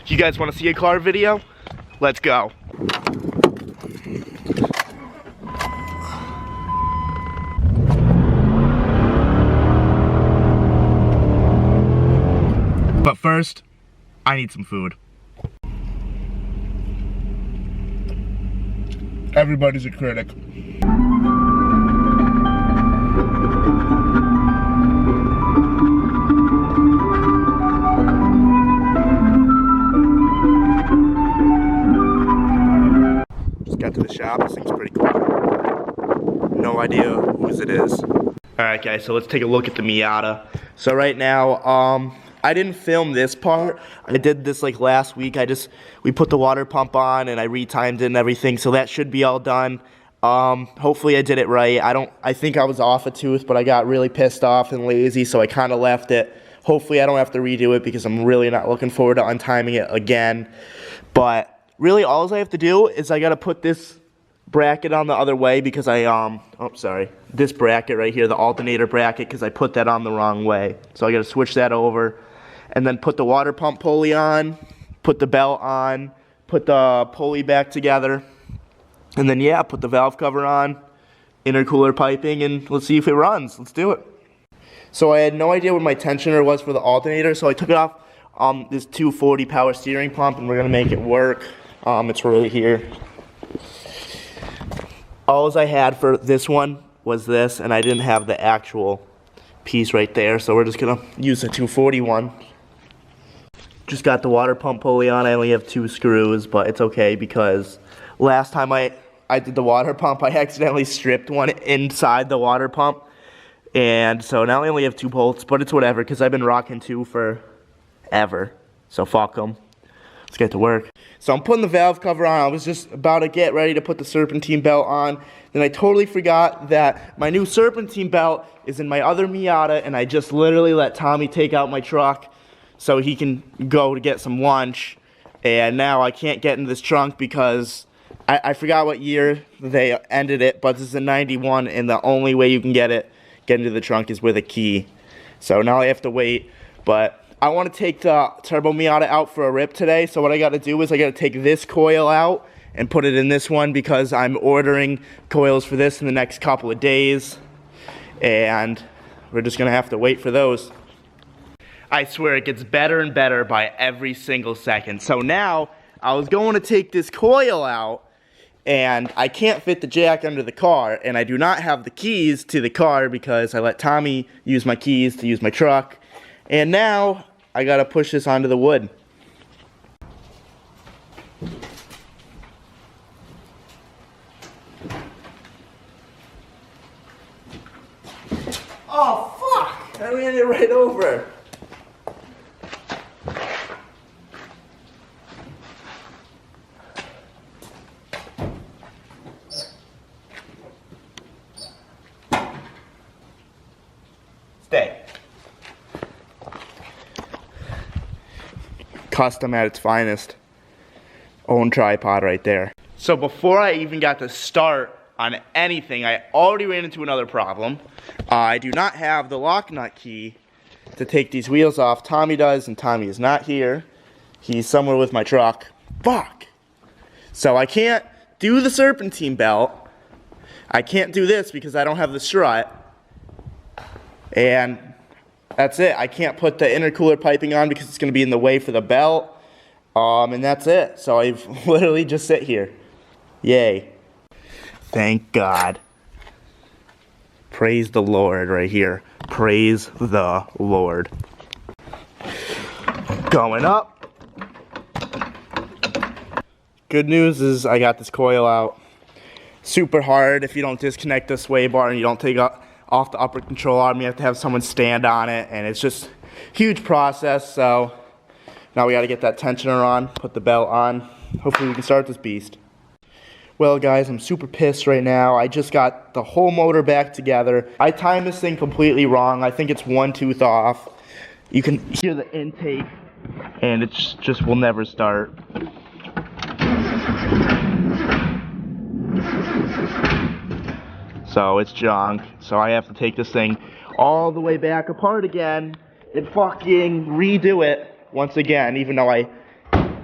You guys want to see a car video? Let's go. But first, I need some food. Everybody's a critic. Just got to the shop. This thing's pretty cool. No idea whose it is. Alright guys, so let's take a look at the Miata. So right now, I didn't film this part. I did this like last week. We put the water pump on and I retimed it and everything, so that should be all done. Hopefully I did it right. I think I was off a tooth, but I got really pissed off and lazy, so I kind of left it. Hopefully I don't have to redo it because I'm really not looking forward to untiming it again. But really all I have to do is I got to put this bracket on the other way because this bracket right here, the alternator bracket, because I put that on the wrong way. So I got to switch that over and then put the water pump pulley on, put the belt on, put the pulley back together, and then yeah, put the valve cover on, intercooler piping, and let's see if it runs. Let's do it. So I had no idea what my tensioner was for the alternator, so I took it off this 240 power steering pump, and we're gonna make it work. It's right here. All I had for this one was this, and I didn't have the actual piece right there, so we're just gonna use the 240 one. Just got the water pump pulley on. I only have 2 screws, but it's okay because last time I did the water pump, I accidentally stripped one inside the water pump, and so now I only have 2 bolts, but it's whatever because I've been rocking 2 forever, so fuck them. Let's get to work. So I'm putting the valve cover on. I was just about to get ready to put the serpentine belt on. Then I totally forgot that my new serpentine belt is in my other Miata, and I just literally let Tommy take out my truck so he can go to get some lunch. And now I can't get in this trunk because I forgot what year they ended it, but this is a 91, and the only way you can get into the trunk is with a key. So now I have to wait, but I want to take the Turbo Miata out for a rip today, so what I got to do is I got to take this coil out and put it in this one because I'm ordering coils for this in the next couple of days, and we're just going to have to wait for those. I swear it gets better and better by every single second. So now I was going to take this coil out, and I can't fit the jack under the car, and I do not have the keys to the car because I let Tommy use my keys to use my truck. And now I gotta push this onto the wood. Oh fuck! I ran it right over. Stay. Custom at its finest. Own tripod right there. So before I even got to start on anything, I already ran into another problem. I do not have the lock nut key to take these wheels off. Tommy does, and Tommy is not here. He's somewhere with my truck. Fuck! So I can't do the serpentine belt. I can't do this because I don't have the strut. And that's it. I can't put the intercooler piping on because it's going to be in the way for the belt. And that's it. So I've literally just sit here. Yay. Thank God. Praise the Lord right here. Praise the Lord. Going up. Good news is I got this coil out. Super hard if you don't disconnect the sway bar and you don't take off the upper control arm. You have to have someone stand on it, and it's just a huge process. So now we got to get that tensioner on, put the belt on. Hopefully we can start this beast. Well guys, I'm super pissed right now. I just got the whole motor back together. I timed this thing completely wrong. I think it's 1 tooth off. You can hear the intake, and it just will never start. So it's junk. So I have to take this thing all the way back apart again and fucking redo it once again, even though I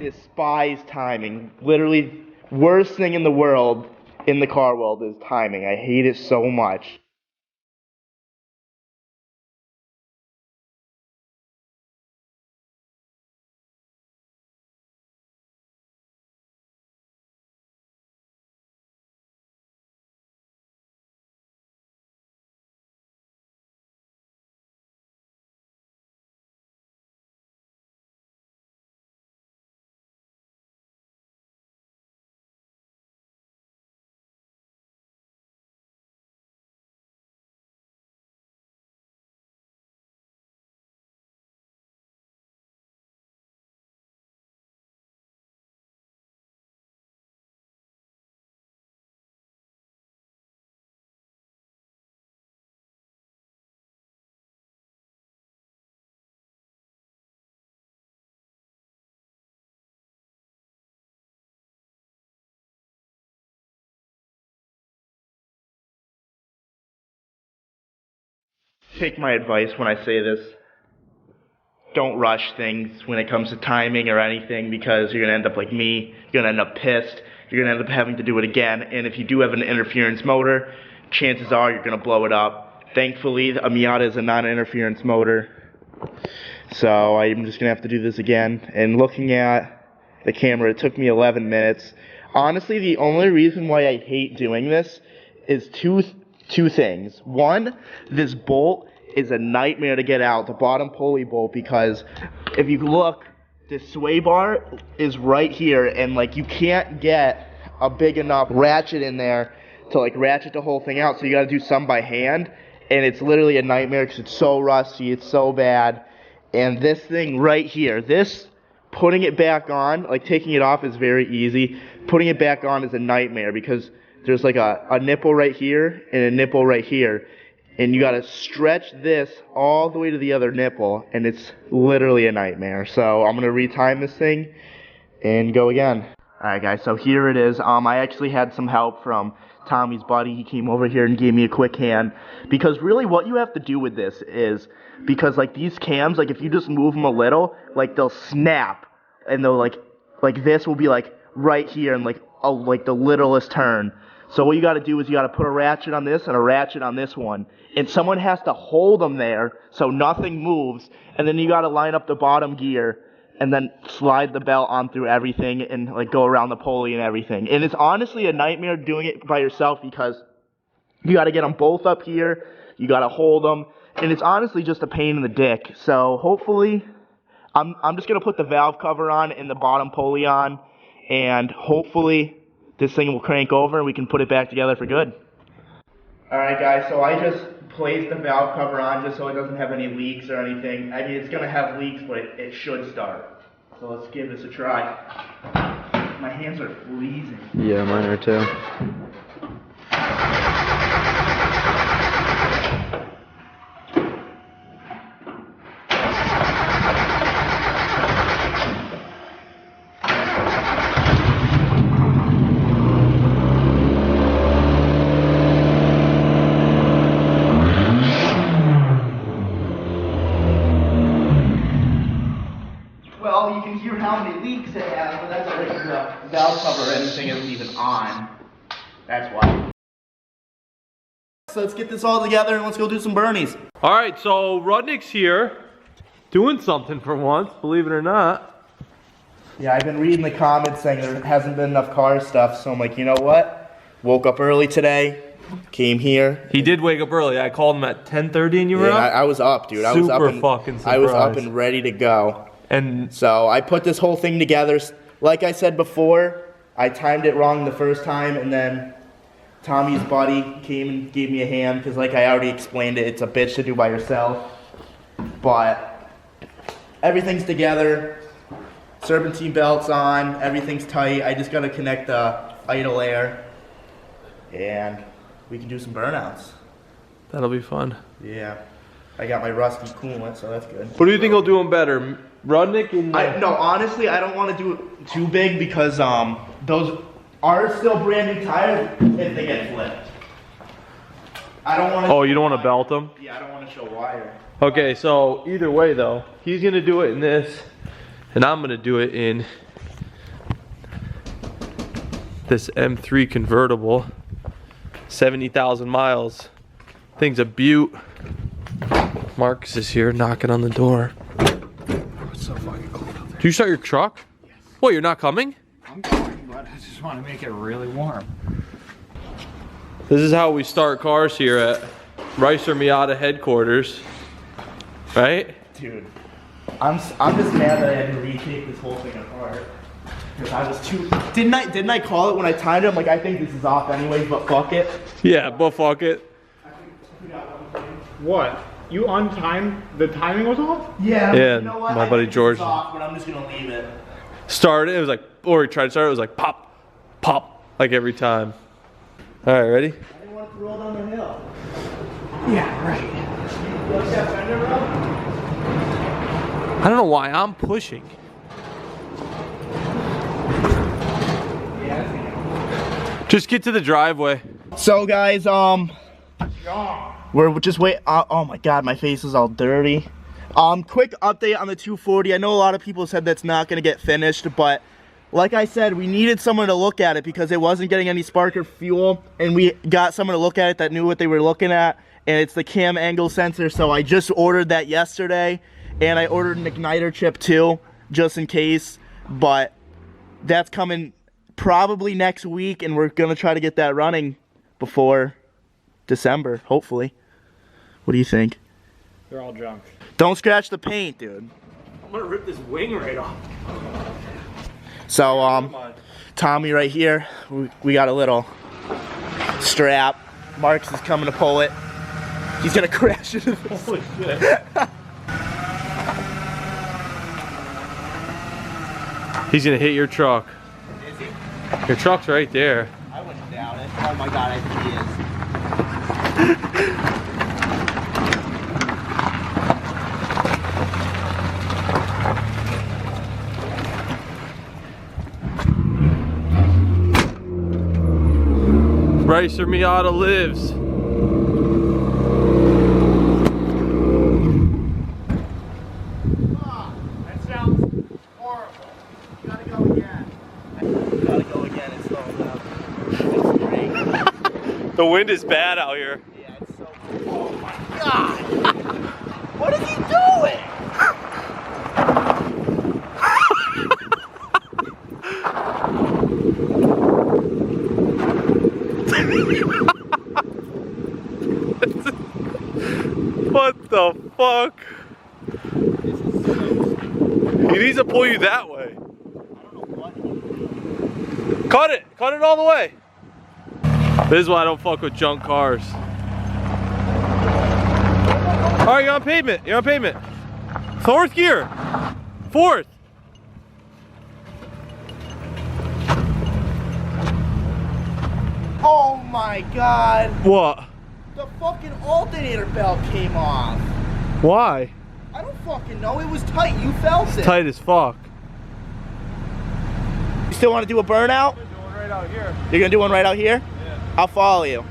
despise timing. Literally, worst thing in the world, in the car world, is timing. I hate it so much. Take my advice when I say this. Don't rush things when it comes to timing or anything, because you're going to end up like me. You're going to end up pissed. You're going to end up having to do it again. And if you do have an interference motor, chances are you're going to blow it up. Thankfully, a MIATA is a non-interference motor. So I'm just going to have to do this again. And looking at the camera, it took me 11 minutes. Honestly, the only reason why I hate doing this is two things. One, this bolt is a nightmare to get out, the bottom pulley bolt, because if you look, the sway bar is right here, and like you can't get a big enough ratchet in there to like ratchet the whole thing out, so you gotta do some by hand, and it's literally a nightmare because it's so rusty, it's so bad. And this thing right here, this, putting it back on, like taking it off is very easy. Putting it back on is a nightmare because there's like a nipple right here and a nipple right here. And you gotta stretch this all the way to the other nipple, and it's literally a nightmare. So I'm gonna retime this thing and go again. Alright guys, so here it is. I actually had some help from Tommy's buddy. He came over here and gave me a quick hand. Because really what you have to do with this is, because like these cams, like if you just move them a little, like they'll snap. And they'll like this will be like right here and like the littlest turn. So what you gotta do is you gotta put a ratchet on this and a ratchet on this one. And someone has to hold them there so nothing moves. And then you gotta line up the bottom gear and then slide the belt on through everything and like go around the pulley and everything. And it's honestly a nightmare doing it by yourself because you gotta get them both up here, you gotta hold them, and it's honestly just a pain in the dick. So hopefully, I'm just gonna put the valve cover on and the bottom pulley on, and hopefully this thing will crank over and we can put it back together for good. Alright guys, so I just placed the valve cover on just so it doesn't have any leaks or anything. I mean, it's going to have leaks, but it should start. So let's give this a try. My hands are freezing. Yeah, mine are too. Well, you can hear how many leaks it has, but that's already the valve cover or anything isn't even on. That's why. So let's get this all together and let's go do some burnies. Alright, so Rudnick's here, doing something for once, believe it or not. Yeah, I've been reading the comments saying there hasn't been enough car stuff, so I'm like, you know what? Woke up early today, came here. He did wake up early. I called him at 10:30 and you were up? I was up, dude. I was up and ready to go. And so I put this whole thing together. Like I said before, I timed it wrong the first time, and then Tommy's buddy came and gave me a hand, because like I already explained it, it's a bitch to do by yourself. But everything's together, serpentine belt's on, everything's tight. I just gotta connect the idle air, and we can do some burnouts. that'll be fun. Yeah, I got my rusty coolant, so that's good. What do you think will do him better? Rudnick and... No, honestly, I don't want to do it too big because those are still brand new tires if they get flipped. I don't want to... Oh, you don't want to belt them? Yeah, I don't want to show wire. Okay, so either way though, he's going to do it in this, and I'm going to do it in This M3 convertible, 70,000 miles. Thing's a beaut. Marcus is here knocking on the door. It's so fucking cold out there. Do you start your truck? Yes. What, you're not coming? I'm going, but I just want to make it really warm. This is how we start cars here at Ricer Miata headquarters. Right? Dude, I'm just mad that I had to retake this whole thing apart. Because I was too... Didn't I call it when I timed it? I'm like, I think this is off anyways, but fuck it. Yeah, but fuck it. What? You untimed? The timing was off? Yeah, Yeah, you know what? my buddy I think George- this is off, but I'm just gonna leave it. Started, it was like, or he tried to start it, was like pop, pop, like every time. All right, ready? I didn't want it to roll down the hill. Yeah, right. What's that fender roll? I don't know why I'm pushing. Just get to the driveway. So guys, we're just wait. Oh my god, my face is all dirty. Quick update on the 240. I know a lot of people said that's not gonna get finished, but like I said, we needed someone to look at it because it wasn't getting any spark or fuel, and we got someone to look at it that knew what they were looking at, and it's the cam angle sensor. So I just ordered that yesterday, and I ordered an igniter chip too, just in case. But that's coming probably next week, and we're gonna try to get that running before December, hopefully. What do you think? They're all junk. Don't scratch the paint, dude. I'm gonna rip this wing right off. So, Tommy right here, we got a little strap. Marcus is coming to pull it. He's gonna crash into this. Holy shit. He's gonna hit your truck. Is he? Your truck's right there. I wouldn't doubt it. Oh my god, I think he is. Ricer Miata lives. That sounds horrible. You gotta go again. You gotta go again and slow it down. It's great. The wind is bad out here. Yeah, it's so cool. Oh my god! What is he doing? What the fuck? He needs to pull you that way. Cut it all the way. This is why I don't fuck with junk cars. All right, you're on pavement. You're on pavement. Fourth gear. Fourth. Oh my god! What? The fucking alternator belt came off. Why? I don't fucking know. It was tight. You felt it. Tight as fuck. You still want to do a burnout? We're doing right out here. You're gonna do one right out here? Yeah. I'll follow you.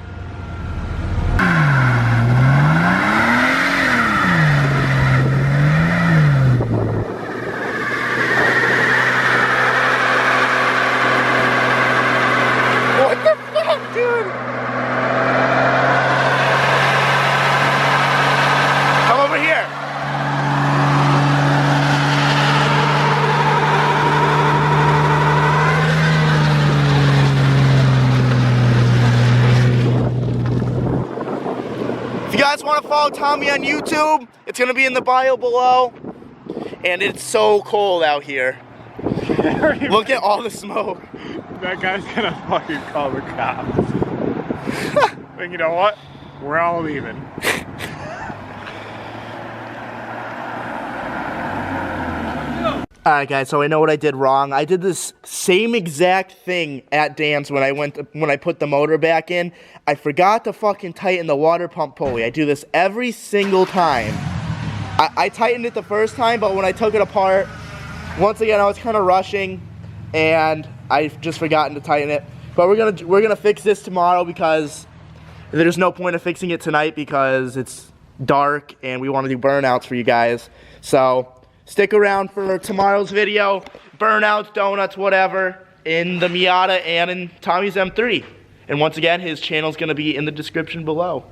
What the fuck, dude? Come over here. If you guys want to follow Tommy on YouTube, it's going to be in the bio below. And it's so cold out here. Look at all the smoke. That guy's gonna fucking call the cops. But you know what? We're all leaving. Alright guys, so I know what I did wrong. I did this same exact thing at Dan's when I put the motor back in. I forgot to fucking tighten the water pump pulley. I do this every single time. I tightened it the first time, but when I took it apart, once again I was kind of rushing and I just forgotten to tighten it. But we're gonna fix this tomorrow because there's no point of fixing it tonight because it's dark and we want to do burnouts for you guys. So stick around for tomorrow's video. Burnouts, donuts, whatever. in the Miata and in Tommy's M3. And once again, his channel's gonna be in the description below.